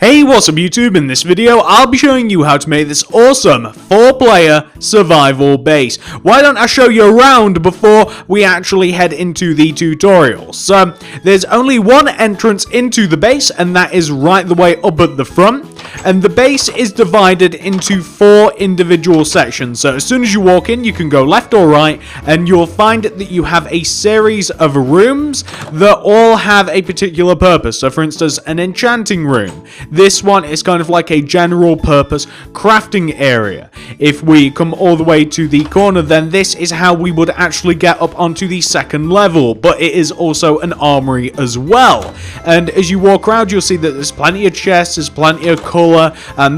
Hey, what's up YouTube? In this video, I'll be showing you how to make this awesome 4-player survival base. Why don't I show you around before we actually head into the tutorial? So, there's only one entrance into the base, and that is right the way up at the front. And the base is divided into 4 individual sections. So as soon as you walk in, you can go left or right, and you'll find that you have a series of rooms that all have a particular purpose. So for instance, an enchanting room. This one is kind of like a general purpose crafting area. If we come all the way to the corner, then this is how we would actually get up onto the second level. But it is also an armory as well. And as you walk around, you'll see that there's plenty of chests, there's plenty of color.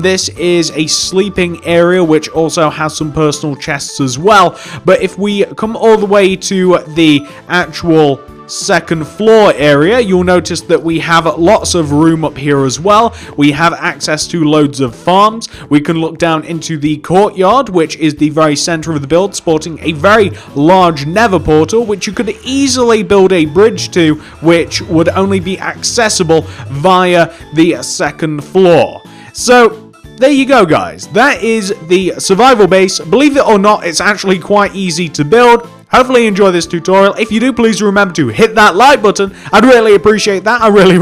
This is a sleeping area, which also has some personal chests as well. But if we come all the way to the actual second floor area, you'll notice that we have lots of room up here as well. We have access to loads of farms. We can look down into the courtyard, which is the very center of the build, sporting a very large nether portal, which you could easily build a bridge to, which would only be accessible via the second floor. So there you go, guys. That is the survival base. Believe it or not, it's actually quite easy to build. Hopefully you enjoy this tutorial. If you do, please remember to hit that like button. I'd really appreciate that. I really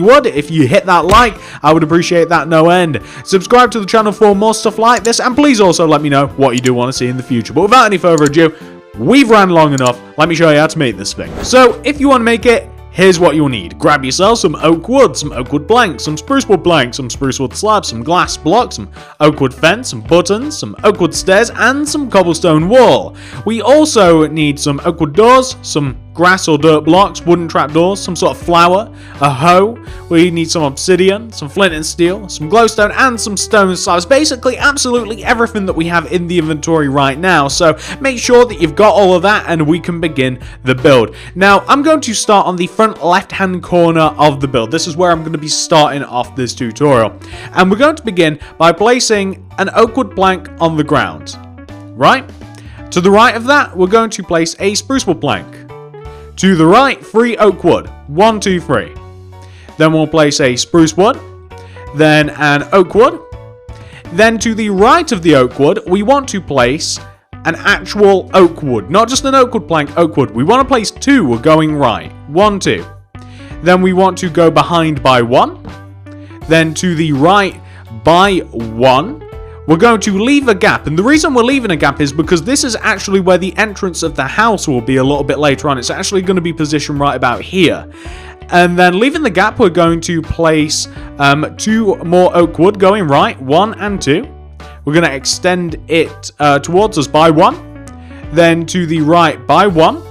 would. If you hit that like, I would appreciate that no end. Subscribe to the channel for more stuff like this, and please also let me know what you do want to see in the future. But without any further ado, we've ran long enough. Let me show you how to make this thing. So if you want to make it, here's what you'll need. Grab yourself some oak wood, some oak wood planks, some spruce wood planks, some spruce wood slabs, some glass blocks, some oak wood fence, some buttons, some oak wood stairs, and some cobblestone wall. We also need some oak wood doors, some grass or dirt blocks, wooden trapdoors, some sort of flour, a hoe. We need some obsidian, some flint and steel, some glowstone, and some stone slabs. Basically, absolutely everything that we have in the inventory right now. So make sure that you've got all of that, and we can begin the build. Now, I'm going to start on the front left-hand corner of the build. This is where I'm going to be starting off this tutorial. And we're going to begin by placing an oak wood plank on the ground. Right? To the right of that, we're going to place a spruce wood plank. To the right, 3 oak wood. 1, 2, 3. Then we'll place a spruce wood. Then an oak wood. Then to the right of the oak wood, we want to place an actual oak wood. Not just an oak wood plank, oak wood. We want to place 2 going right. 1, 2. Then we want to go behind by 1. Then to the right by 1. We're going to leave a gap, and the reason we're leaving a gap is because this is actually where the entrance of the house will be a little bit later on. It's actually going to be positioned right about here. And then leaving the gap, we're going to place 2 more oak wood going right, 1 and 2. We're going to extend it towards us by 1. Then to the right by 1.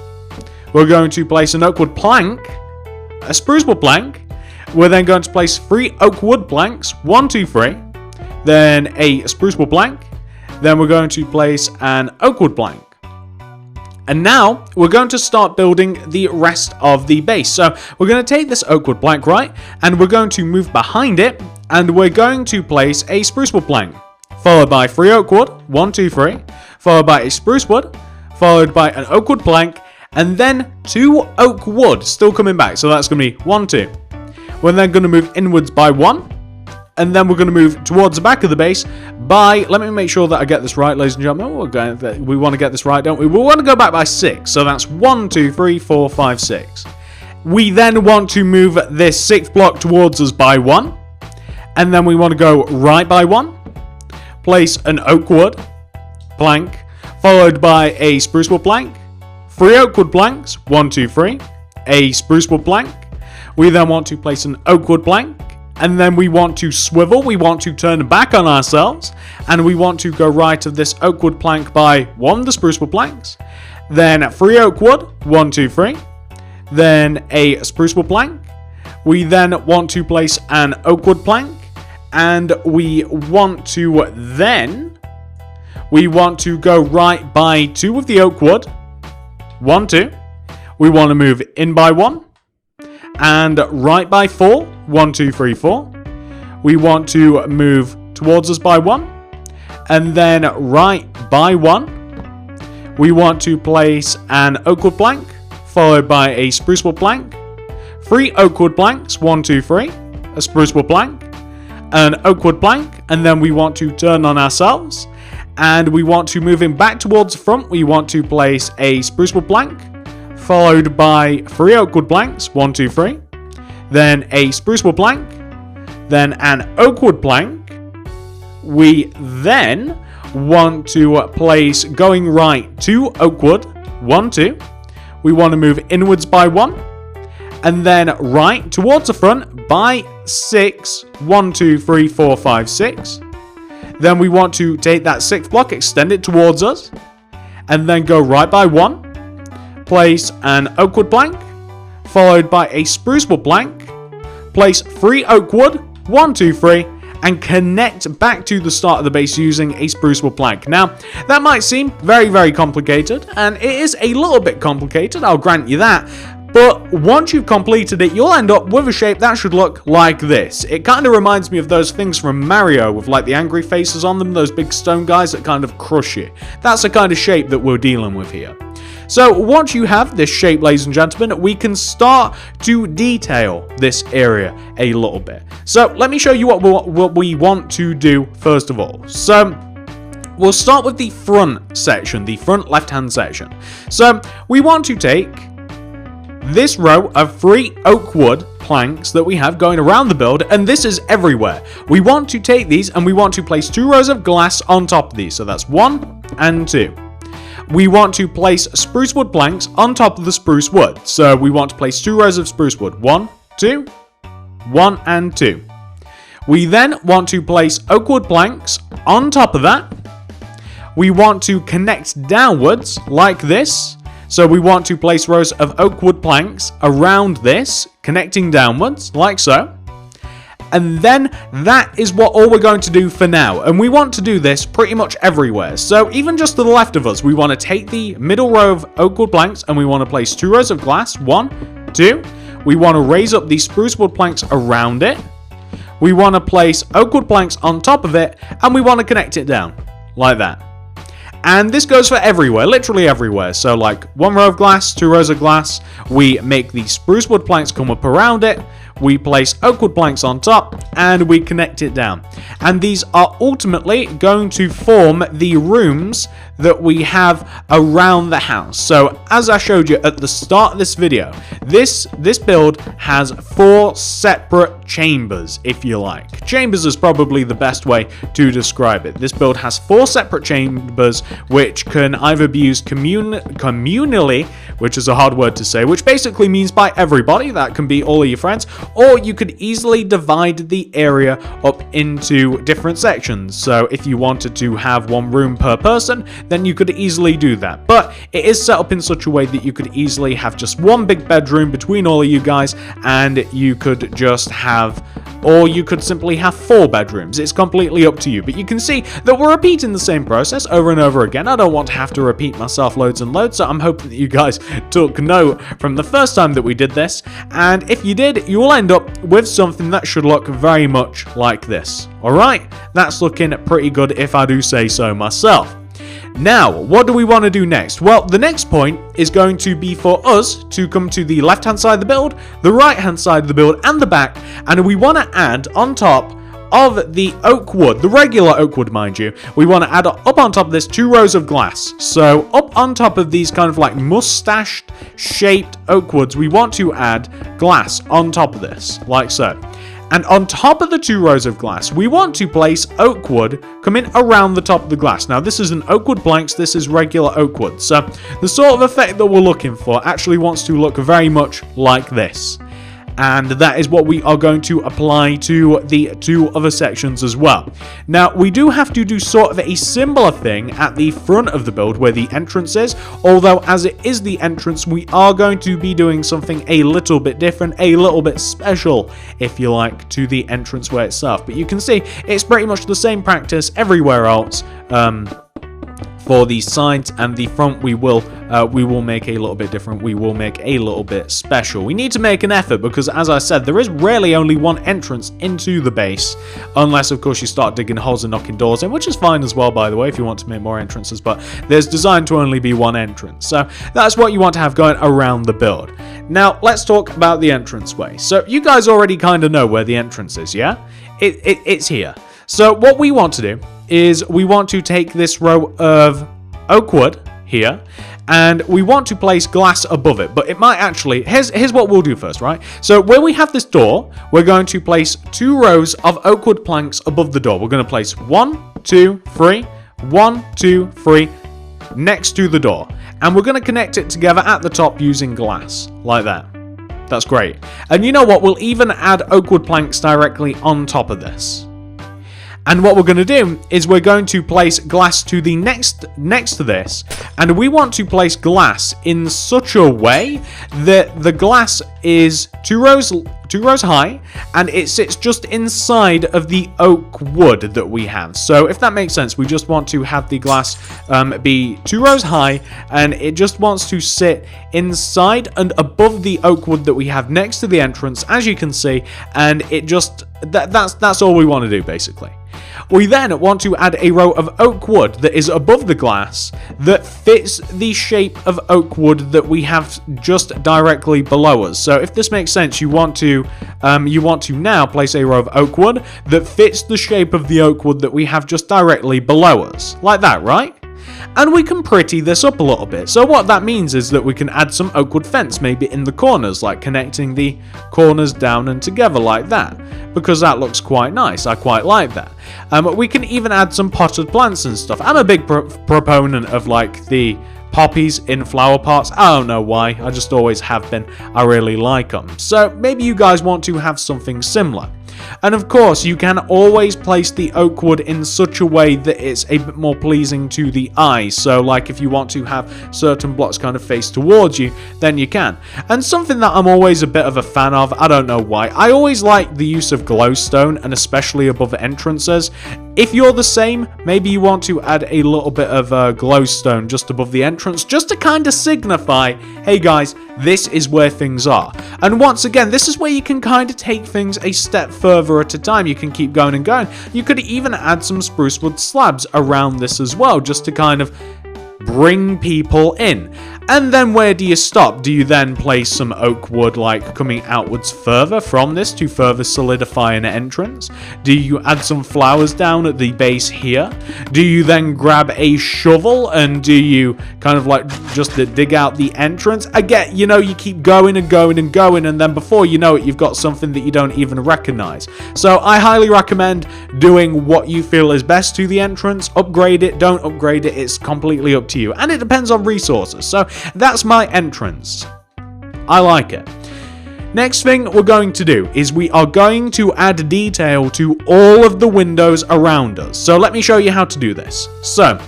We're going to place an oak wood plank, a spruce wood plank. We're then going to place 3 oak wood planks, 1, 2, 3. Then a spruce wood plank. Then we're going to place an oak wood plank. And now we're going to start building the rest of the base. So we're going to take this oak wood plank, right? And we're going to move behind it. And we're going to place a spruce wood plank. Followed by 3 oak wood. 1, 2, 3. Followed by a spruce wood. Followed by an oak wood plank. And then 2 oak wood still coming back. So that's going to be 1, 2. We're then going to move inwards by 1. And then we're going to move towards the back of the base by, let me make sure that I get this right, ladies and gentlemen. We want to get this right, don't we? We want to go back by 6. So that's 1, 2, 3, 4, 5, 6. We then want to move this 6th block towards us by 1. And then we want to go right by 1. Place an oak wood plank, followed by a spruce wood plank. 3 oak wood planks, 1, 2, 3. A spruce wood plank. We then want to place an oak wood plank. And then we want to swivel, we want to turn back on ourselves, and we want to go right of this oak wood plank by 1, the spruce wood planks, then 3 oak wood, 1, 2, 3, then a spruce wood plank. We then want to place an oak wood plank, and we want to go right by 2 of the oak wood, 1, 2. We want to move in by 1. And right by 4, 1, 2, 3, 4. We want to move towards us by 1. And then right by 1, we want to place an oak wood plank, followed by a spruce wood plank. 3 oak wood planks, 1, 2, 3. A spruce wood plank. an oak wood plank, and then we want to turn on ourselves, and we want to move him back towards the front. We want to place a spruce wood plank, followed by 3 oak wood planks, 1, 2, 3, then a spruce wood plank, then an oak wood plank. We then want to place, going right, 2 oak wood, 1, 2. We want to move inwards by 1, and then right towards the front by 6, 1, 2, 3, 4, 5, 6. Then we want to take that 6th block, extend it towards us, and then go right by 1, place an oak wood plank, followed by a spruce wood plank, place 3 oak wood, 1, 2, 3, and connect back to the start of the base using a spruce wood plank. Now, that might seem very, very complicated, and it is a little bit complicated, I'll grant you that. But once you've completed it, you'll end up with a shape that should look like this. It kind of reminds me of those things from Mario with like the angry faces on them, those big stone guys that kind of crush you. That's the kind of shape that we're dealing with here. So once you have this shape, ladies and gentlemen, we can start to detail this area a little bit. So let me show you what we want to do first of all. So we'll start with the front section, the front left-hand section. So we want to take this row of 3 oak wood planks that we have going around the build, and this is everywhere. We want to take these and we want to place 2 rows of glass on top of these. So that's 1 and 2. We want to place spruce wood planks on top of the spruce wood. So we want to place 2 rows of spruce wood. 1, 2, 1 and 2. We then want to place oak wood planks on top of that. We want to connect downwards like this. So we want to place rows of oak wood planks around this, connecting downwards, like so. And then that is all we're going to do for now. And we want to do this pretty much everywhere. So even just to the left of us, we want to take the middle row of oak wood planks and we want to place 2 rows of glass. 1, 2. We want to raise up the spruce wood planks around it. We want to place oak wood planks on top of it, and we want to connect it down, like that. And this goes for everywhere, literally everywhere. So like 1 row of glass, 2 rows of glass. We make the spruce wood planks come up around it. We place oak wood planks on top and we connect it down. And these are ultimately going to form the rooms that we have around the house. So as I showed you at the start of this video, this build has 4 separate chambers, if you like. Chambers is probably the best way to describe it. This build has 4 separate chambers which can either be used communally, which is a hard word to say, which basically means by everybody. That can be all of your friends, or you could easily divide the area up into different sections. So if you wanted to have 1 room per person, then you could easily do that. But it is set up in such a way that you could easily have just 1 big bedroom between all of you guys, and you could just have, or you could simply have 4 bedrooms. It's completely up to you. But you can see that we're repeating the same process over and over again. I don't want to have to repeat myself loads and loads, so I'm hoping that you guys took note from the first time that we did this. And if you did, you will end up with something that should look very much like this. Alright, that's looking pretty good if I do say so myself. Now, what do we want to do next? Well, the next point is going to be for us to come to the left-hand side of the build, the right-hand side of the build, and the back, and we want to add on top of the oak wood, the regular oak wood, mind you, we want to add up on top of this 2 rows of glass. So up on top of these kind of like mustached shaped oak woods, we want to add glass on top of this, like so. And on top of the 2 rows of glass, we want to place oak wood coming around the top of the glass. Now, this is an oak wood planks, this is regular oak wood. So the sort of effect that we're looking for actually wants to look very much like this. And that is what we are going to apply to the 2 other sections as well. Now, we do have to do sort of a similar thing at the front of the build where the entrance is, although as it is the entrance, we are going to be doing something a little bit different, a little bit special, if you like, to the entranceway itself. But you can see it's pretty much the same practice everywhere else. For the sides and the front, we will make a little bit different. We will make a little bit special. We need to make an effort because, as I said, there is rarely only 1 entrance into the base, unless, of course, you start digging holes and knocking doors in, which is fine as well, by the way, if you want to make more entrances, but there's designed to only be 1 entrance. So that's what you want to have going around the build. Now, let's talk about the entranceway. So you guys already kind of know where the entrance is, yeah? it's here. So what we want to do is we want to take this row of oak wood here, and we want to place glass above it, but it might actually, here's what we'll do first, right? So where we have this door, we're going to place 2 rows of oak wood planks above the door. We're going to place 1, 2, 3, 1, 2, 3 next to the door, and we're going to connect it together at the top using glass, like that. That's great. And you know what? We'll even add oak wood planks directly on top of this. And what we're going to do is we're going to place glass to the next to this, and we want to place glass in such a way that the glass is 2 rows high, and it sits just inside of the oak wood that we have. So if that makes sense, we just want to have the glass be 2 rows high, and it just wants to sit inside and above the oak wood that we have next to the entrance, as you can see, and it just that's all we want to do basically. We then want to add a row of oak wood that is above the glass that fits the shape of oak wood that we have just directly below us. So if this makes sense, you want to now place a row of oak wood that fits the shape of the oak wood that we have just directly below us. Like that, right? And we can pretty this up a little bit. So what that means is that we can add some oak wood fence, maybe in the corners, like connecting the corners down and together like that, because that looks quite nice. I quite like that. We can even add some potted plants and stuff. I'm a big proponent of like the poppies in flower pots. I don't know why, I just always have been. I really like them. So maybe you guys want to have something similar. And of course, you can always place the oak wood in such a way that it's a bit more pleasing to the eye. So like if you want to have certain blocks kind of face towards you, then you can. And something that I'm always a bit of a fan of, I don't know why, I always like the use of glowstone, and especially above entrances. If you're the same, maybe you want to add a little bit of glowstone just above the entrance, just to kind of signify, hey guys, this is where things are. And once again, this is where you can kind of take things a step further at a time. You can keep going and going. You could even add some spruce wood slabs around this as well, just to kind of bring people in. And then where do you stop? Do you then place some oak wood like coming outwards further from this to further solidify an entrance? Do you add some flowers down at the base here? Do you then grab a shovel and do you kind of like just dig out the entrance? Again, you know, you keep going and going and going, and then before you know it, you've got something that you don't even recognize. So I highly recommend doing what you feel is best to the entrance. Upgrade it, don't upgrade it, it's completely up to you. And it depends on resources. So that's my entrance. I like it. Next thing we're going to do is we are going to add detail to all of the windows around us. So let me show you how to do this. So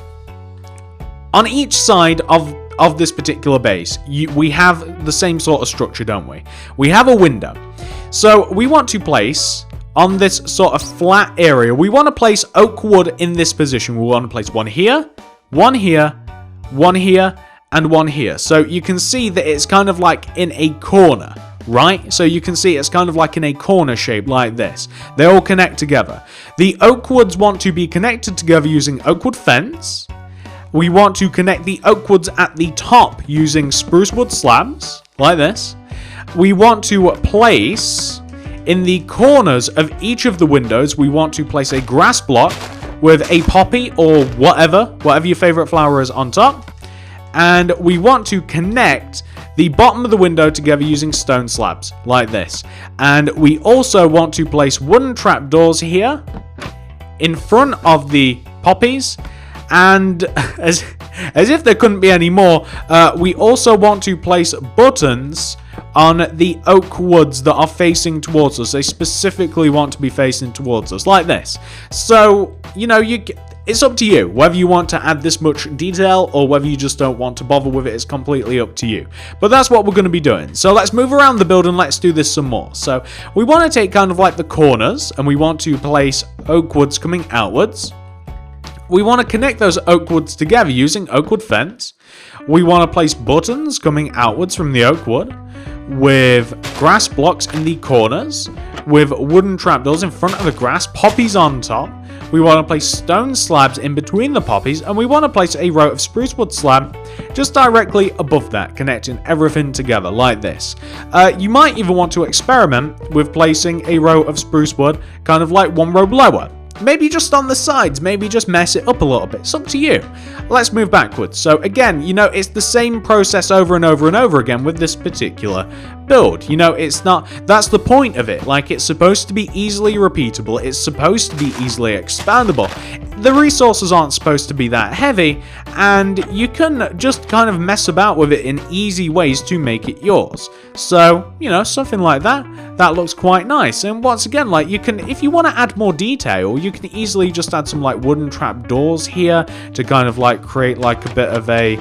on each side of this particular base, we have the same sort of structure, don't we? We have a window. So we want to place on this sort of flat area, we want to place oak wood in this position. We want to place one here, one here, one here, and one here. So you can see that it's kind of like in a corner, right? So you can see it's kind of like in a corner shape like this. They all connect together. The oak woods want to be connected together using oak wood fence. We want to connect the oak woods at the top using spruce wood slabs, like this. We want to place in the corners of each of the windows, we want to place a grass block with a poppy or whatever your favorite flower is on top. And we want to connect the bottom of the window together using stone slabs, like this. And we also want to place wooden trapdoors here in front of the poppies. And as if there couldn't be any more, we also want to place buttons on the oak woods that are facing towards us. They specifically want to be facing towards us, like this. So, you know, it's up to you whether you want to add this much detail or whether you just don't want to bother with it. It's completely up to you. But that's what we're going to be doing. So let's move around the building. Let's do this some more. So we want to take kind of like the corners and we want to place oak woods coming outwards. We want to connect those oak woods together using oak wood fence. We want to place buttons coming outwards from the oak wood with grass blocks in the corners, with wooden trapdoors in front of the grass, poppies on top. We want to place stone slabs in between the poppies, and we want to place a row of spruce wood slab just directly above that, connecting everything together like this. You might even want to experiment with placing a row of spruce wood kind of like one row lower. Maybe just on the sides, maybe just mess it up a little bit. It's up to you. Let's move backwards. So again, you know, it's the same process over and over and over again with this particular build. You know, it's not, that's the point of it. Like, it's supposed to be easily repeatable. It's supposed to be easily expandable. The resources aren't supposed to be that heavy, and you can just kind of mess about with it in easy ways to make it yours. So, you know, something like that, that looks quite nice. And once again, like, you can, if you want to add more detail, you can easily just add some like wooden trapdoors here to kind of like create like a bit of a,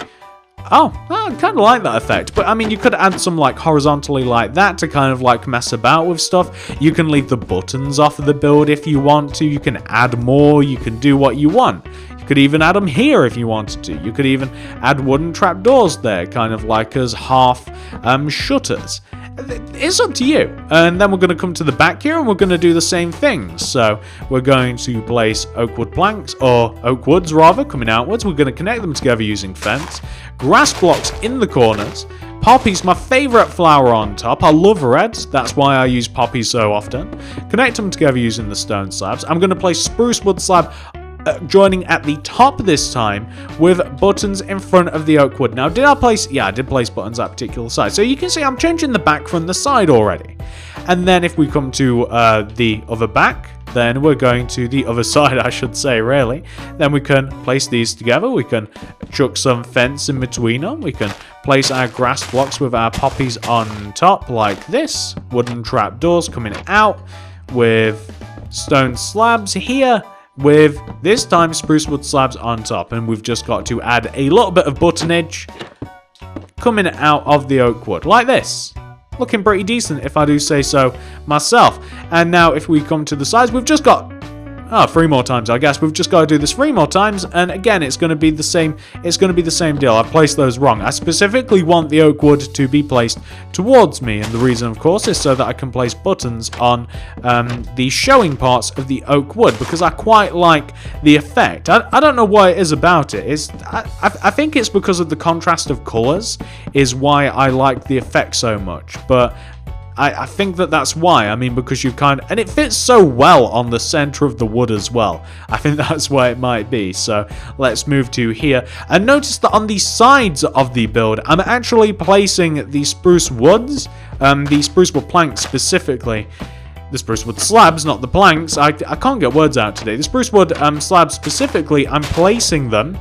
oh, I kind of like that effect. But I mean, you could add some like horizontally like that to kind of like mess about with stuff. You can leave the buttons off of the build if you want to. You can add more. You can do what you want. You could even add them here if you wanted to. You could even add wooden trapdoors there, kind of like as half shutters. It's up to you. And then we're going to come to the back here and we're going to do the same thing. So we're going to place oakwood planks, or oak woods rather, coming outwards. We're going to connect them together using fence. Grass blocks in the corners. Poppies, my favourite flower on top. I love reds. That's why I use poppies so often. Connect them together using the stone slabs. I'm going to place spruce wood slab joining at the top this time with buttons in front of the oak wood. Now, did I place? Yeah, I did place buttons at particular side. So you can see I'm changing the back from the side already. And then if we come to the other back, then we're going to the other side, I should say, really. Then we can place these together. We can chuck some fence in between them. We can place our grass blocks with our poppies on top like this. Wooden trapdoors coming out with stone slabs here, with this time spruce wood slabs on top. And we've just got to add a little bit of buttonage coming out of the oak wood like this. Looking pretty decent if I do say so myself. And now if we come to the sides, we've just got 3 more times, I guess. We've just got to do this 3 more times, and again, it's going to be the same. It's going to be the same deal. I placed those wrong. I specifically want the oak wood to be placed towards me, and the reason, of course, is so that I can place buttons on the showing parts of the oak wood, because I quite like the effect. I don't know what it is about it. I think it's because of the contrast of colors is why I like the effect so much, but I think that's why. I mean, because you and it fits so well on the center of the wood as well. I think that's why it might be. So let's move to here. And notice that on the sides of the build, I'm actually placing the spruce woods, the spruce wood planks specifically. The spruce wood slabs, not the planks. I can't get words out today. The spruce wood slabs specifically, I'm placing them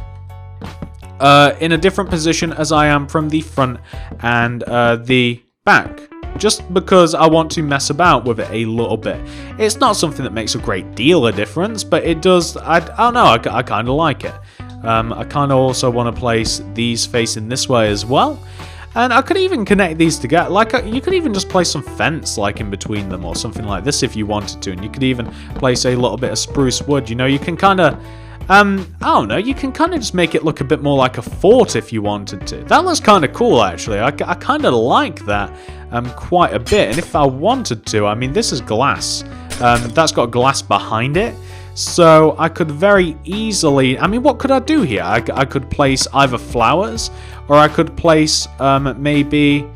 in a different position as I am from the front and the back. Just because I want to mess about with it a little bit. It's not something that makes a great deal of difference, but it does, I don't know, I kind of like it. I kind of also want to place these facing this way as well. And I could even connect these together. Like, you could even just place some fence, like, in between them or something like this if you wanted to. And you could even place a little bit of spruce wood. You know, you can kind of, I don't know, you can kind of just make it look a bit more like a fort if you wanted to. That looks kind of cool, actually. I kind of like that quite a bit. And if I wanted to, I mean, this is glass. That's got glass behind it. So I could very easily, I mean, what could I do here? I could place either flowers, or I could place maybe,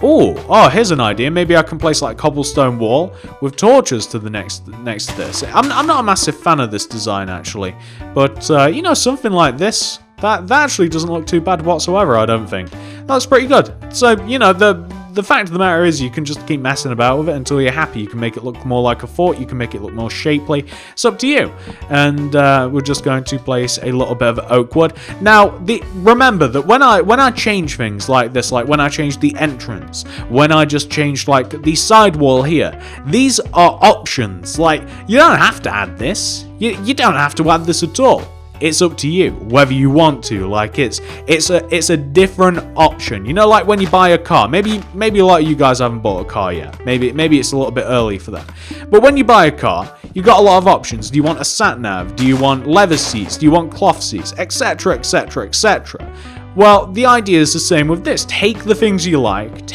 oh, here's an idea. Maybe I can place like cobblestone wall with torches to the next to this. I'm not a massive fan of this design, actually. But, you know, something like this, that actually doesn't look too bad whatsoever, I don't think. That's pretty good. So, you know, the fact of the matter is you can just keep messing about with it until you're happy. You can make it look more like a fort. You can make it look more shapely. It's up to you. And we're just going to place a little bit of oak wood. Now, remember that when I change things like this, like when I change the entrance, when I just changed like the side wall here, these are options. Like, you don't have to add this. You don't have to add this at all. It's up to you whether you want to. Like, it's a different option. You know, like when you buy a car. Maybe a lot of you guys haven't bought a car yet. Maybe it's a little bit early for that. But when you buy a car, you've got a lot of options. Do you want a sat nav? Do you want leather seats? Do you want cloth seats? Etc. etc. etc. Well, the idea is the same with this. Take the things you like,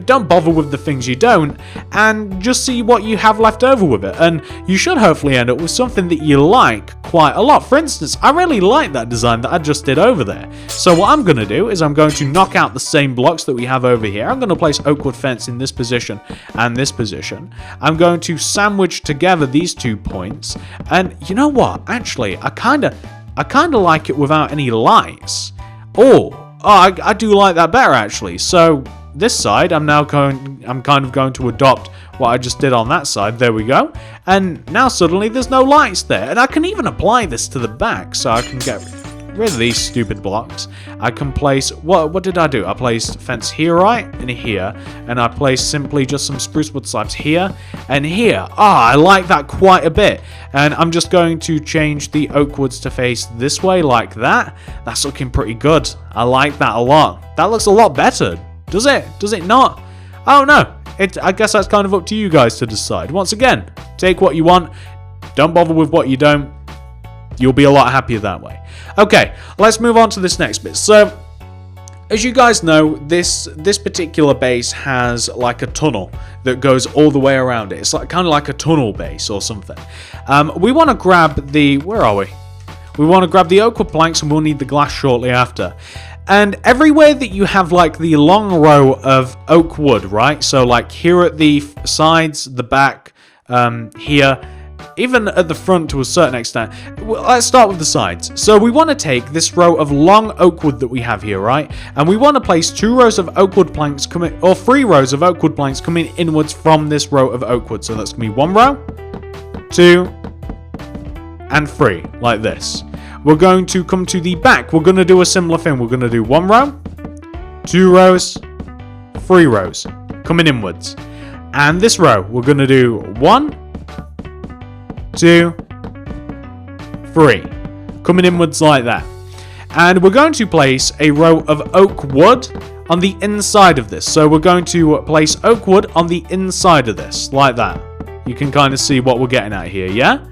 don't bother with the things you don't, and just see what you have left over with it. And you should hopefully end up with something that you like quite a lot. For instance, I really like that design that I just did over there. So what I'm going to do is I'm going to knock out the same blocks that we have over here. I'm going to place oak wood fence in this position and this position. I'm going to sandwich together these 2 points. And you know what? Actually, I kind of like it without any lights. I do like that better actually. So this side, I'm kind of going to adopt what I just did on that side. There we go. And now suddenly there's no lights there. And I can even apply this to the back, so I can get rid of these stupid blocks. I can place, what did I do? I placed fence here, right? And here. And I placed simply just some spruce wood slabs here and here. I like that quite a bit. And I'm just going to change the oak woods to face this way like that. That's looking pretty good. I like that a lot. That looks a lot better. Does it? Does it not? I don't know. I guess that's kind of up to you guys to decide. Once again, take what you want. Don't bother with what you don't. You'll be a lot happier that way. Okay, let's move on to this next bit. So, as you guys know, this particular base has like a tunnel that goes all the way around it. It's like kind of like a tunnel base or something. We want to grab the... Where are we? We want to grab the oak wood planks, and we'll need the glass shortly after. And everywhere that you have like the long row of oak wood, right? So like here at the sides, the back, here, even at the front to a certain extent. Well, let's start with the sides. So we want to take this row of long oak wood that we have here, right? And we want to place 2 rows of oak wood planks coming, or 3 rows of oak wood planks coming inwards from this row of oak wood. So that's going to be 1 row, 2, and 3, like this. We're going to come to the back. We're going to do a similar thing. We're going to do 1 row, 2 rows, 3 rows, coming inwards. And this row, we're going to do 1, 2, 3, coming inwards like that. And we're going to place a row of oak wood on the inside of this. So we're going to place oak wood on the inside of this, like that. You can kind of see what we're getting at here, yeah?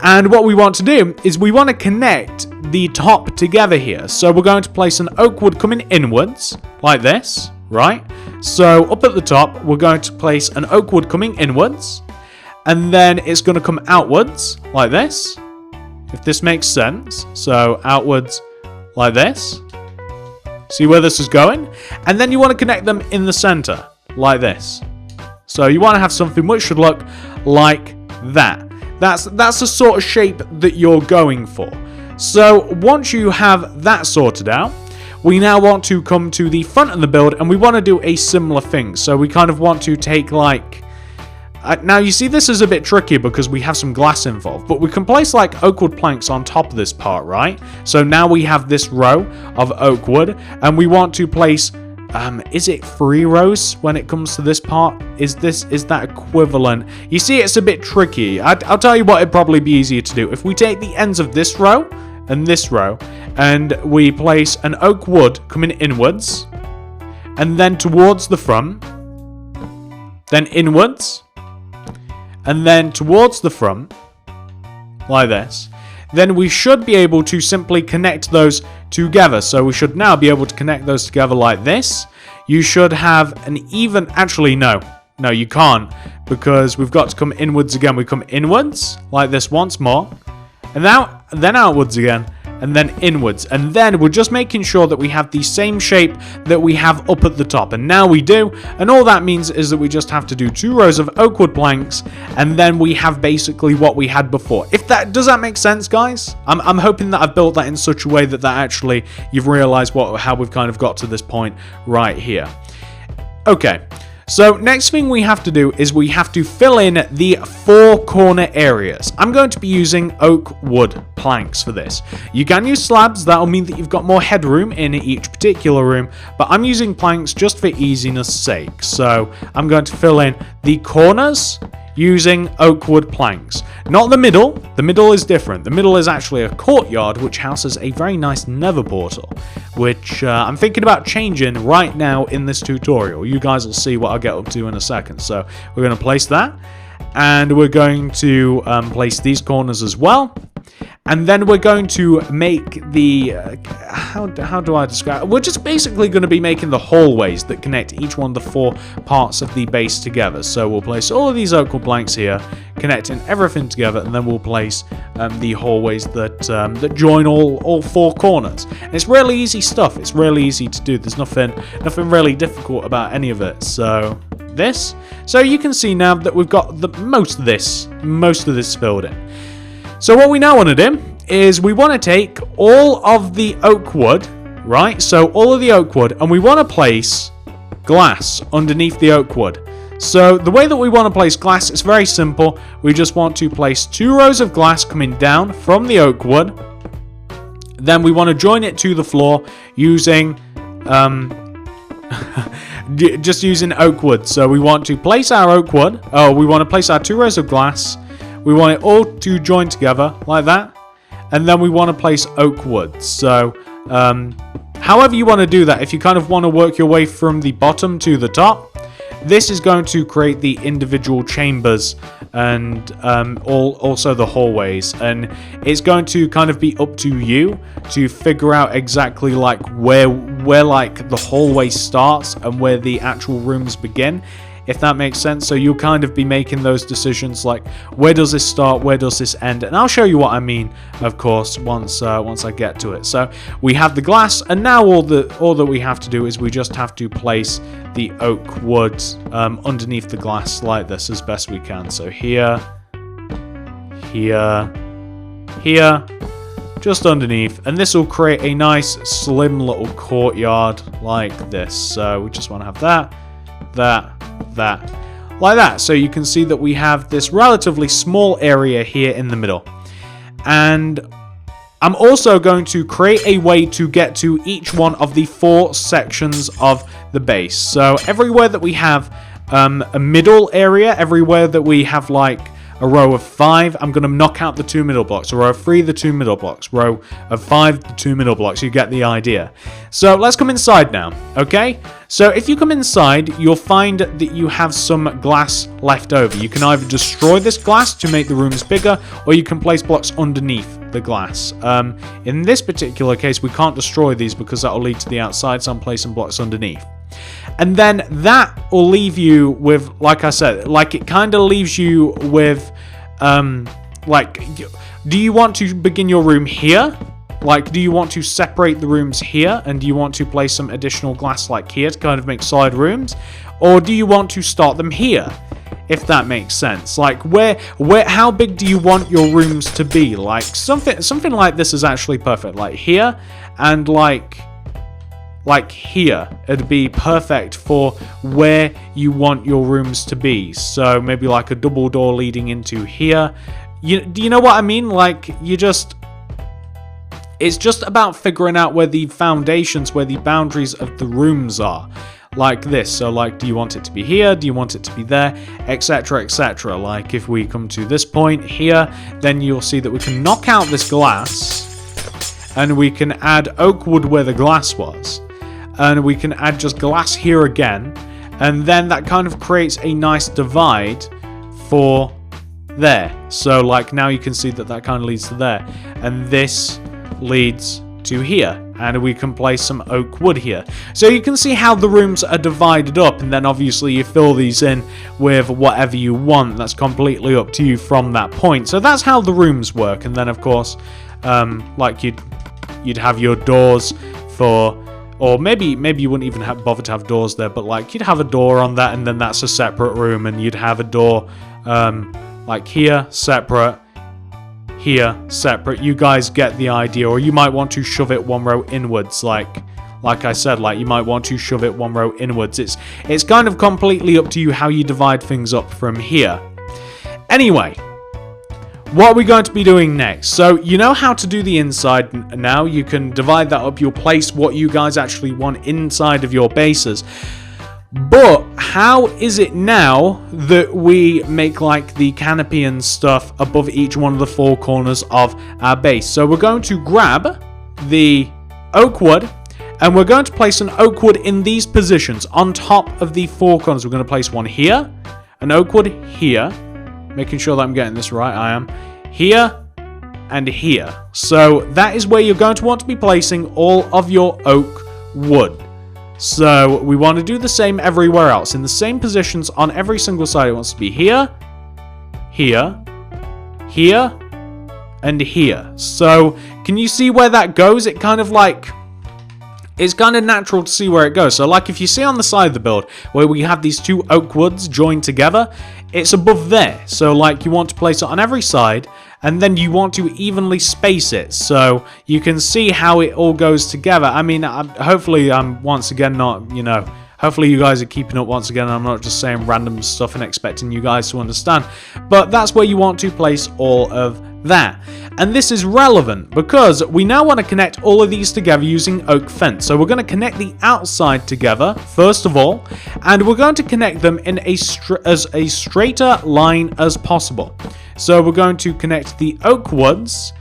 And what we want to do is we want to connect the top together here. So we're going to place an oak wood coming inwards, like this, right? So up at the top, we're going to place an oak wood coming inwards. And then it's going to come outwards, like this. If this makes sense. So outwards, like this. See where this is going? And then you want to connect them in the center, like this. So you want to have something which should look like that. That's the sort of shape that you're going for. So once you have that sorted out, we now want to come to the front of the build, and we want to do a similar thing. So we kind of want to take like... now you see this is a bit tricky because we have some glass involved, but we can place like oak wood planks on top of this part, right? So now we have this row of oak wood, and we want to place... is it 3 rows when it comes to this part? Is that equivalent? You see, it's a bit tricky. I'll tell you what, it'd probably be easier to do. If we take the ends of this row and this row, and we place an oak wood coming inwards, and then towards the front, then inwards, and then towards the front, like this, then we should be able to simply connect those together. So we should now be able to connect those together like this. You should have an even... Actually, no, you can't, because we've got to come inwards again. We come inwards, like this once more, and now then outwards again, and then inwards. And then we're just making sure that we have the same shape that we have up at the top. And now we do. And all that means is that we just have to do 2 rows of oak wood planks, and then we have basically what we had before. Does that make sense, guys? I'm hoping that I've built that in such a way that actually you've realized how we've kind of got to this point right here. Okay. So next thing we have to do is we have to fill in the 4 corner areas. I'm going to be using oak wood planks for this. You can use slabs, that'll mean that you've got more headroom in each particular room, but I'm using planks just for easiness sake. So I'm going to fill in the corners using oak wood planks. Not the middle. The middle is different. The middle is actually a courtyard which houses a very nice nether portal, which I'm thinking about changing right now in this tutorial. You guys will see what I'll get up to in a second. So we're going to place that, and we're going to place these corners as well. And then we're going to make the, how do I describe it? We're just basically going to be making the hallways that connect each one of the 4 parts of the base together. So we'll place all of these oak wood planks here, connecting everything together, and then we'll place the hallways that join all 4 corners. And it's really easy stuff. It's really easy to do. There's nothing really difficult about any of it. So this. So you can see now that we've got most of this filled in. So what we now want to do is we want to take all of the oak wood, right? So all of the oak wood, and we want to place glass underneath the oak wood. So the way that we want to place glass is very simple. We just want to place 2 rows of glass coming down from the oak wood. Then we want to join it to the floor using just using oak wood. So we want to place our oak wood. We want to place our 2 rows of glass. We want it all to join together like that. And then we want to place oak wood. So however you want to do that, if you kind of want to work your way from the bottom to the top, this is going to create the individual chambers and also the hallways. And it's going to kind of be up to you to figure out exactly like where like the hallway starts and where the actual rooms begin, if that makes sense. So you'll kind of be making those decisions like, where does this start, where does this end? And I'll show you what I mean, of course, once I get to it. So we have the glass, and now all that we have to do is we just have to place the oak wood underneath the glass like this as best we can. So here, just underneath, and this will create a nice slim little courtyard like this. So we just want to have that like that. So you can see that we have this relatively small area here in the middle. And I'm also going to create a way to get to each one of the 4 sections of the base. So everywhere that we have a middle area, everywhere that we have like a row of 5, I'm going to knock out the 2 middle blocks. A row of 3, the 2 middle blocks. Row of 5, the 2 middle blocks. You get the idea. So let's come inside now, okay? So if you come inside, you'll find that you have some glass left over. You can either destroy this glass to make the rooms bigger, or you can place blocks underneath the glass. In this particular case, we can't destroy these because that will lead to the outside, so I'm placing blocks underneath. And then that will leave you with, like I said, like it kind of leaves you with, like, do you want to begin your room here? Like, do you want to separate the rooms here? And do you want to place some additional glass like here to kind of make side rooms? Or do you want to start them here? If that makes sense. Like, how big do you want your rooms to be? Like, something like this is actually perfect. Like here and like here, it'd be perfect for where you want your rooms to be. So maybe like a double door leading into here. Do you know what I mean? Like, it's just about figuring out where the foundations, where the boundaries of the rooms are. Like this. So like, do you want it to be here? Do you want it to be there? Etc, etc. Like if we come to this point here, then you'll see that we can knock out this glass and we can add oak wood where the glass was. And we can add just glass here again. And then that kind of creates a nice divide for there. So like now you can see that that kind of leads to there. And this leads to here. And we can place some oak wood here. So you can see how the rooms are divided up. And then obviously you fill these in with whatever you want. That's completely up to you from that point. So that's how the rooms work. And then of course, like you'd have your doors for... Or maybe you wouldn't even bother to have doors there, but like you'd have a door on that, and then that's a separate room, and you'd have a door like here, separate, here, separate. You guys get the idea. Or you might want to shove it 1 row inwards, like I said, like you might want to shove it 1 row inwards. It's kind of completely up to you how you divide things up from here. Anyway, what are we going to be doing next? So you know how to do the inside now. You can divide that up. You'll place what you guys actually want inside of your bases. But how is it now that we make like the canopy and stuff above each one of the 4 corners of our base? So we're going to grab the oak wood and we're going to place an oak wood in these positions on top of the 4 corners. We're going to place one here, an oak wood here. Making sure that I'm getting this right, I am. Here, and here. So that is where you're going to want to be placing all of your oak wood. So we want to do the same everywhere else. In the same positions on every single side. It wants to be here, here, here, and here. So can you see where that goes? It kind of like... It's kind of natural to see where it goes. So like if you see on the side of the build where we have these two oak woods joined together, it's above there. So like you want to place it on every side and then you want to evenly space it. So you can see how it all goes together. I mean, hopefully I'm once again not, you know, hopefully you guys are keeping up once again. I'm not just saying random stuff and expecting you guys to understand. But that's where you want to place all of that. And this is relevant because we now want to connect all of these together using oak fence. So we're going to connect the outside together first of all, and we're going to connect them in as a straighter line as possible. So we're going to connect the oak woods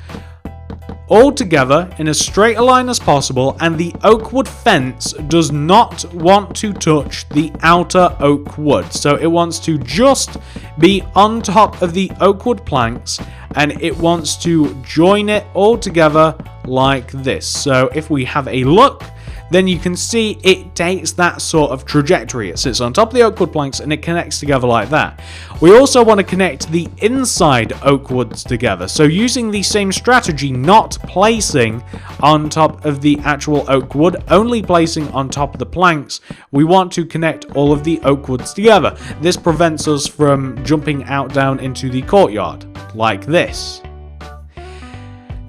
all together in as straight a line as possible, and the oak wood fence does not want to touch the outer oak wood. So it wants to just be on top of the oak wood planks, and it wants to join it all together like this. So if we have a look, then you can see it takes that sort of trajectory. It sits on top of the oak wood planks and it connects together like that. We also want to connect the inside oak woods together. So using the same strategy, not placing on top of the actual oak wood, only placing on top of the planks, we want to connect all of the oak woods together. This prevents us from jumping out down into the courtyard like this.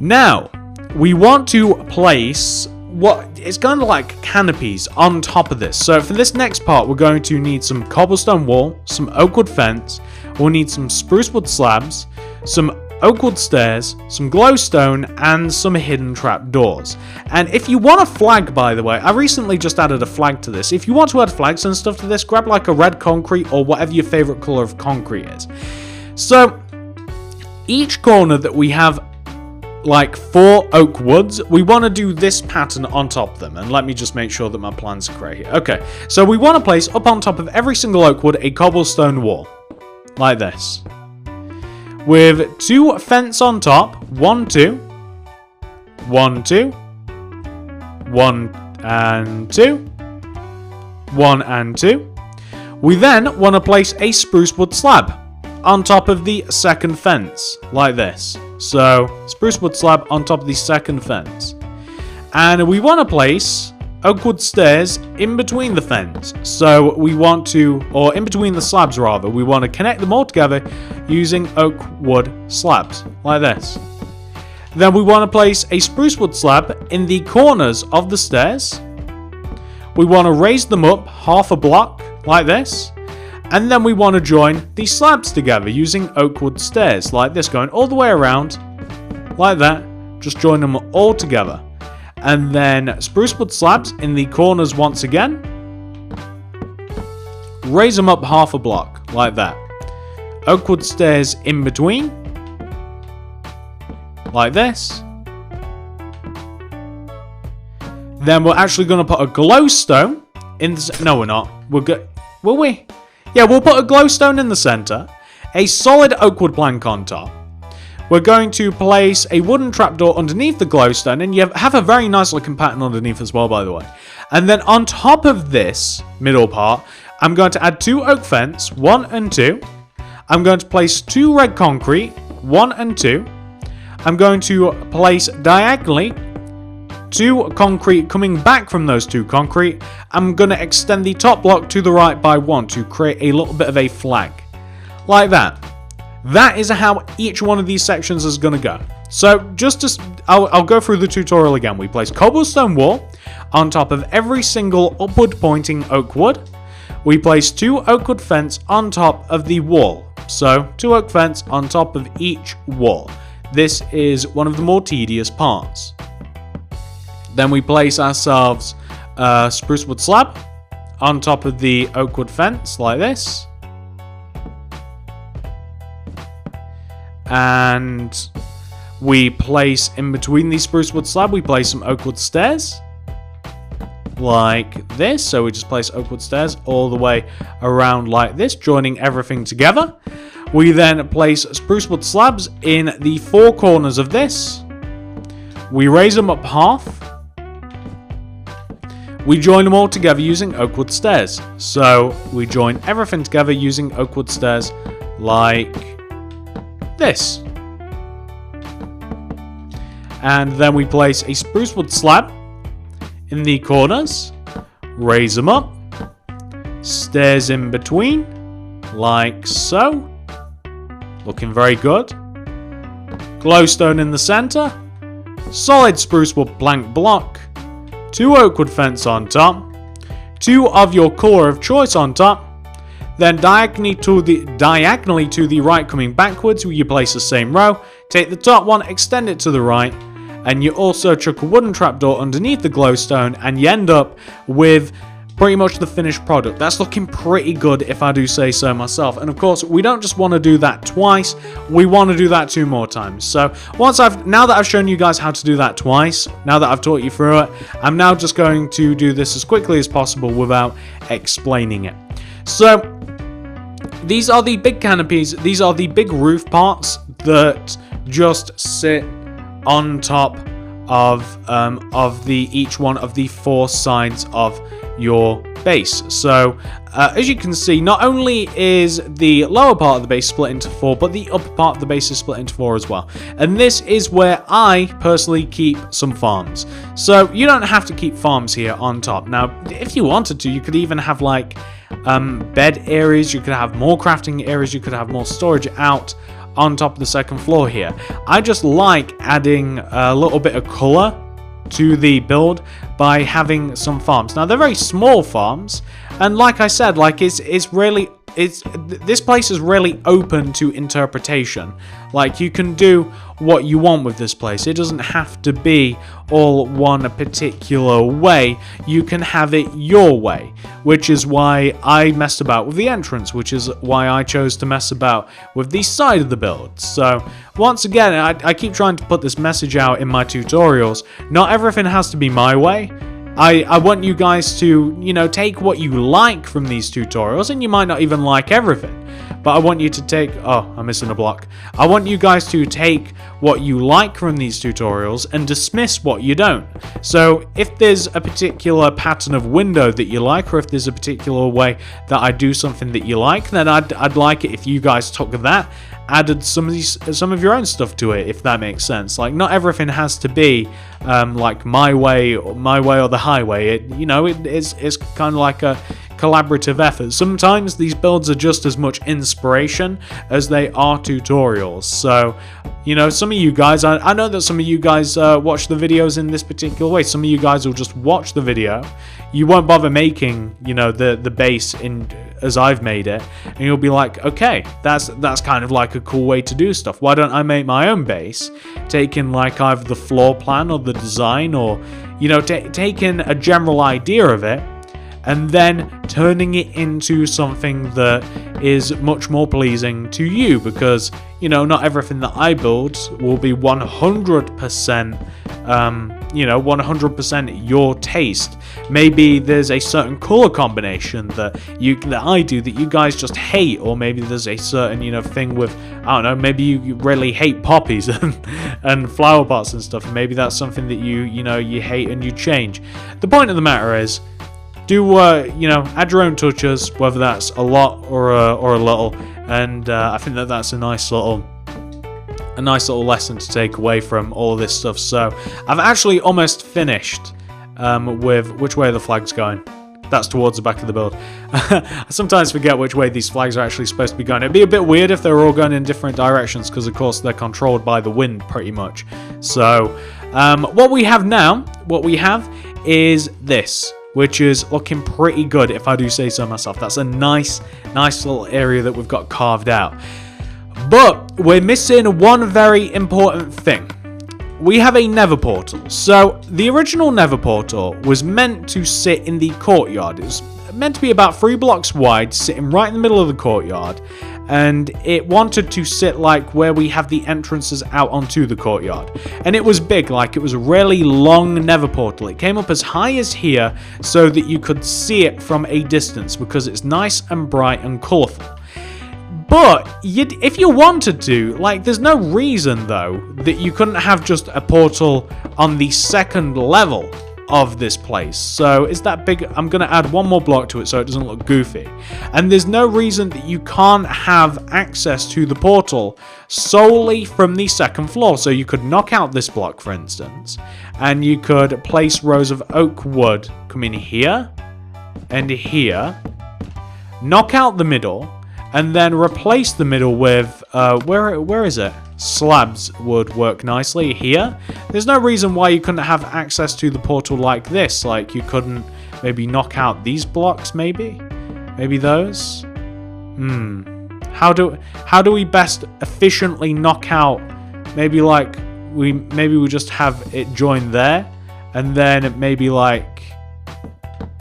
Now, we want to place what it's kind of like canopies on top of this. So for this next part, we're going to need some cobblestone wall, some oak wood fence, we'll need some spruce wood slabs, some oak wood stairs, some glowstone, and some hidden trapdoors. And if you want a flag, by the way, I recently just added a flag to this. If you want to add flags and stuff to this, grab like a red concrete or whatever your favorite color of concrete is. So each corner that we have like 4 oak woods, we want to do this pattern on top of them. And let me just make sure that my plans are correct here. Okay, so we want to place up on top of every single oak wood a cobblestone wall like this, with 2 fence on top, 1, 2, 1, 2, 1 and 2, 1 and 2. We then want to place a spruce wood slab on top of the second fence like this. So spruce wood slab on top of the second fence, and we want to place oak wood stairs in between the fence. So we want to, or in between the slabs rather, we want to connect them all together using oak wood slabs like this. Then we want to place a spruce wood slab in the corners of the stairs. We want to raise them up half a block like this. And then we want to join these slabs together using oak wood stairs like this, going all the way around like that. Just join them all together. And then spruce wood slabs in the corners once again. Raise them up half a block like that. Oak wood stairs in between like this. Then we're actually going to put a glowstone in the... No, we're not. Will we? Yeah, we'll put a glowstone in the center, a solid oak wood plank on top. We're going to place a wooden trapdoor underneath the glowstone, and you have a very nice looking pattern underneath as well, by the way. And then on top of this middle part, I'm going to add 2 oak fence, 1 and 2. I'm going to place 2 red concrete, 1 and 2. I'm going to place diagonally 2 concrete coming back from those 2 concrete. I'm going to extend the top block to the right by 1 to create a little bit of a flag. Like that. That is how each one of these sections is going to go. So I'll go through the tutorial again. We place cobblestone wall on top of every single upward pointing oak wood. We place 2 oak wood fence on top of the wall. So 2 oak fence on top of each wall. This is one of the more tedious parts. Then we place ourselves a spruce wood slab on top of the oak wood fence like this. And we place in between the spruce wood slab, we place some oak wood stairs like this. So we just place oak wood stairs all the way around like this, joining everything together. We then place spruce wood slabs in the 4 corners of this. We raise them up half. We join them all together using oakwood stairs. So we join everything together using oakwood stairs like this. And then we place a spruce wood slab in the corners, raise them up, stairs in between, like so. Looking very good. Glowstone in the center, solid spruce wood plank block, 2 oakwood fence on top, 2 of your color of choice on top, then diagonally to the right coming backwards, you place the same row, take the top one, extend it to the right, and you also chuck a wooden trapdoor underneath the glowstone, and you end up with pretty much the finished product. That's looking pretty good if I do say so myself. And of course, we don't just want to do that twice, we want to do that 2 more times. So now that I've shown you guys how to do that twice, now that I've taught you through it, I'm now just going to do this as quickly as possible without explaining it. So these are the big canopies, these are the big roof parts that just sit on top of each one of the 4 sides of your base. So as you can see, not only is the lower part of the base split into 4, but the upper part of the base is split into 4 as well. And this is where I personally keep some farms. So you don't have to keep farms here on top. Now, if you wanted to, you could even have like bed areas, you could have more crafting areas, you could have more storage out on top of the 2nd floor here. I just like adding a little bit of color to the build by having some farms. Now they're very small farms, and like I said, like this place is really open to interpretation. Like you can do what you want with this place. It doesn't have to be all one particular way. You can have it your way, which is why I messed about with the entrance, which is why I chose to mess about with the side of the build. So once again, I keep trying to put this message out in my tutorials. Not everything has to be my way. I want you guys to, take what you like from these tutorials, and you might not even like everything, but I want you to take, oh, I'm missing a block. I want you guys to take what you like from these tutorials and dismiss what you don't. So if there's a particular pattern of window that you like, or if there's a particular way that I do something that you like, then I'd like it if you guys took that, added some of your own stuff to it, if that makes sense. Like, not everything has to be like my way or the highway. It's kind of like a collaborative effort. Sometimes these builds are just as much inspiration as they are tutorials. So, some of you guys, I know that some of you guys watch the videos in this particular way. Some of you guys will just watch the video. You won't bother making, the base as I've made it, and you'll be like, okay, that's kind of like a cool way to do stuff. Why don't I make my own base, taking like either the floor plan or the design, or taking a general idea of it, and then turning it into something that is much more pleasing to you, because not everything that I build will be 100% 100% your taste. Maybe there's a certain color combination that I do that you guys just hate, or maybe there's a certain thing with, I don't know, maybe you really hate poppies and flower pots and stuff, and maybe that's something that you hate and you change. The point of the matter is, do add your own touches, whether that's a lot or a little, and I think that's a nice little lesson to take away from all of this stuff. So I've actually almost finished with which way the flag's going. That's towards the back of the build. I sometimes forget which way these flags are actually supposed to be going. It'd be a bit weird if they were all going in different directions, because of course they're controlled by the wind pretty much. So what we have is this, which is looking pretty good, if I do say so myself. That's a nice little area that we've got carved out. But we're missing one very important thing. We have a nether portal. So the original nether portal was meant to sit in the courtyard. It was meant to be about 3 blocks wide, sitting right in the middle of the courtyard. And it wanted to sit like where we have the entrances out onto the courtyard. And it was big, like it was a really long nether portal. It came up as high as here so that you could see it from a distance, because it's nice and bright and colourful. But if you wanted to, like, there's no reason, though, that you couldn't have just a portal on the second level of this place. So is that big? I'm going to add one more block to it so it doesn't look goofy. And there's no reason that you can't have access to the portal solely from the second floor. So you could knock out this block, for instance, and you could place rows of oak wood coming here and here, knock out the middle, and then replace the middle with, where is it? Slabs would work nicely here. There's no reason why you couldn't have access to the portal like this. Like, you couldn't maybe knock out these blocks, maybe? Maybe those? How do we best efficiently knock out, maybe like, we just have it join there, and then maybe like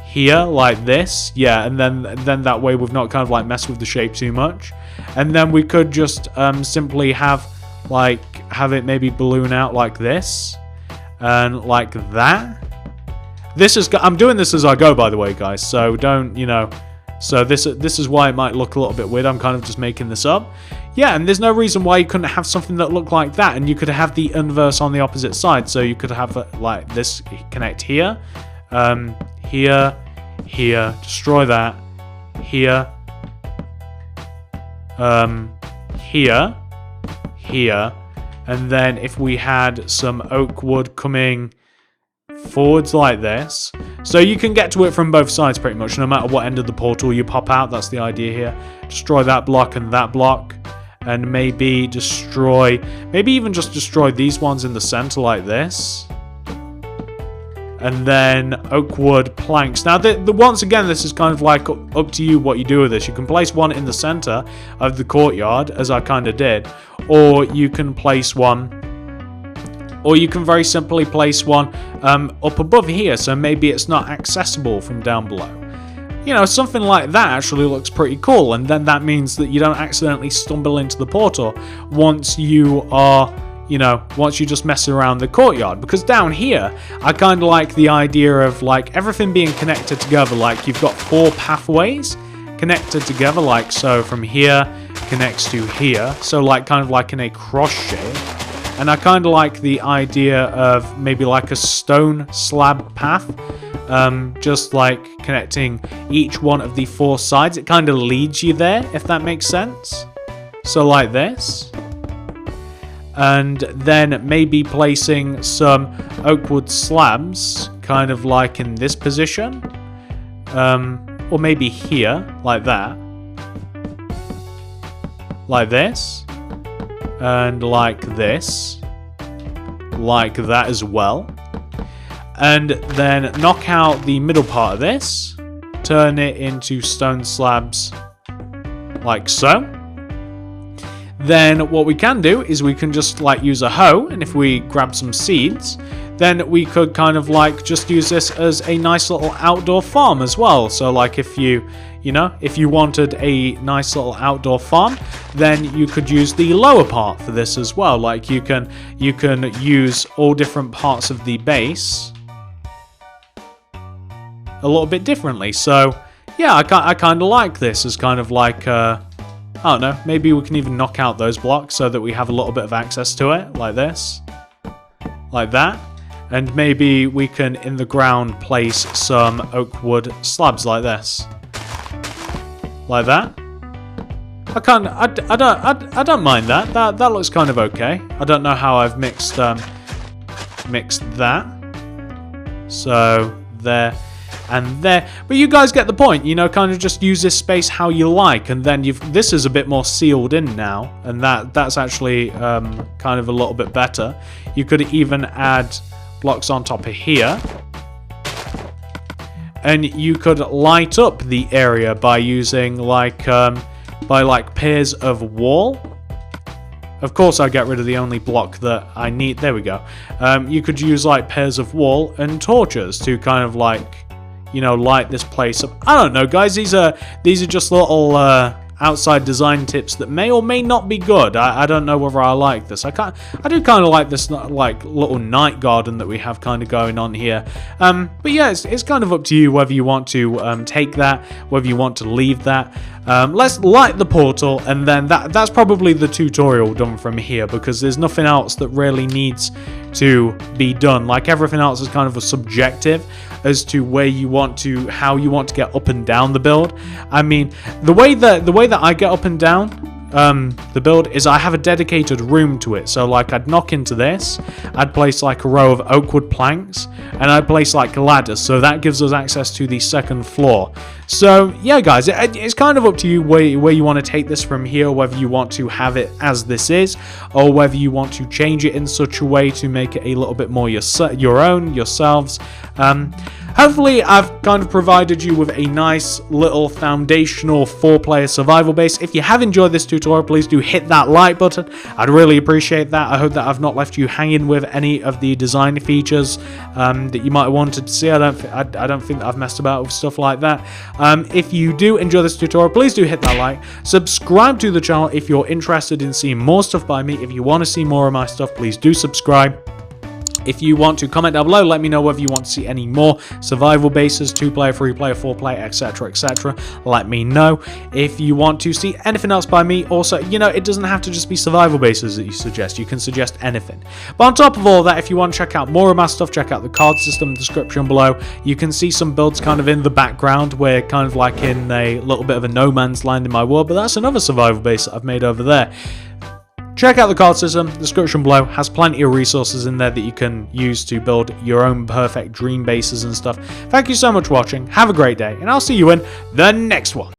here, like this, yeah, and then that way we've not kind of like messed with the shape too much. And then we could just simply have it maybe balloon out like this, and like that. I'm doing this as I go, by the way, guys, so don't, so this is why it might look a little bit weird. I'm kind of just making this up. Yeah, and there's no reason why you couldn't have something that looked like that, and you could have the inverse on the opposite side. So you could have like this connect here, here, destroy that, here, here, and then if we had some oak wood coming forwards like this, so you can get to it from both sides pretty much, no matter what end of the portal you pop out. That's the idea here. Destroy that block and that block, and maybe even just destroy these ones in the center like this. And then oak wood planks. Now, once again, this is kind of like up to you what you do with this. You can place one in the center of the courtyard, as I kind of did, or you can place one, or you can very simply place one up above here, so maybe it's not accessible from down below. Something like that actually looks pretty cool, and then that means that you don't accidentally stumble into the portal once you are, once you just mess around the courtyard. Because down here, I kind of like the idea of like everything being connected together. Like, you've got 4 pathways connected together, like so, from here connects to here, so like kind of like in a cross shape. And I kind of like the idea of maybe like a stone slab path, just like connecting each one of the 4 sides. It kind of leads you there, if that makes sense. So like this. And then maybe placing some oak wood slabs, kind of like in this position. Or maybe here, like that. Like this. And like this. Like that as well. And then knock out the middle part of this. Turn it into stone slabs. Like so. Then what we can do is we can just like use a hoe, and if we grab some seeds, then we could kind of like just use this as a nice little outdoor farm as well. So like if you wanted a nice little outdoor farm, then you could use the lower part for this as well. Like you can use all different parts of the base a little bit differently. So yeah, I kind of like this as kind of like I don't know, maybe we can even knock out those blocks so that we have a little bit of access to it, like this. Like that. And maybe we can, in the ground, place some oak wood slabs like this. Like that. I don't mind that. That looks kind of okay. I don't know how I've mixed that. So, there. And there, but you guys get the point, kind of just use this space how you like, and then this is a bit more sealed in now, and that's actually kind of a little bit better. You could even add blocks on top of here, and you could light up the area by using like pairs of wall. Of course, I get rid of the only block that I need. There we go. You could use like pairs of wall and torches to kind of like, light this place up. I don't know, guys. These are just little outside design tips that may or may not be good. I don't know whether I like this. I do kind of like this like little night garden that we have kind of going on here. But yeah, it's kind of up to you whether you want to take that, whether you want to leave that. Let's light the portal, and then that's probably the tutorial done from here, because there's nothing else that really needs to be done. Like, everything else is kind of a subjective as to how you want to get up and down the build. I mean, the way that I get up and down the build is I have a dedicated room to it. So like, I'd knock into this, I'd place like a row of oakwood planks, and I'd place like ladders, so that gives us access to the second floor. So yeah, guys, it's kind of up to you where you want to take this from here, whether you want to have it as this is, or whether you want to change it in such a way to make it a little bit more yourselves. Hopefully, I've kind of provided you with a nice little foundational 4-player survival base. If you have enjoyed this tutorial, please do hit that like button. I'd really appreciate that. I hope that I've not left you hanging with any of the design features that you might have wanted to see. I don't think that I've messed about with stuff like that. If you do enjoy this tutorial, please do hit that like. Subscribe to the channel if you're interested in seeing more stuff by me. If you want to see more of my stuff, please do subscribe. If you want to comment down below, let me know whether you want to see any more survival bases, 2-player, 3-player, 4-player, etc, etc. Let me know. If you want to see anything else by me, also, you know, it doesn't have to just be survival bases that you suggest. You can suggest anything. But on top of all that, if you want to check out more of my stuff, check out the card system description below. You can see some builds kind of in the background. We're kind of like in a little bit of a no man's land in my world, but that's another survival base that I've made over there. Check out the card system, the description below has plenty of resources in there that you can use to build your own perfect dream bases and stuff. Thank you so much for watching, have a great day, and I'll see you in the next one.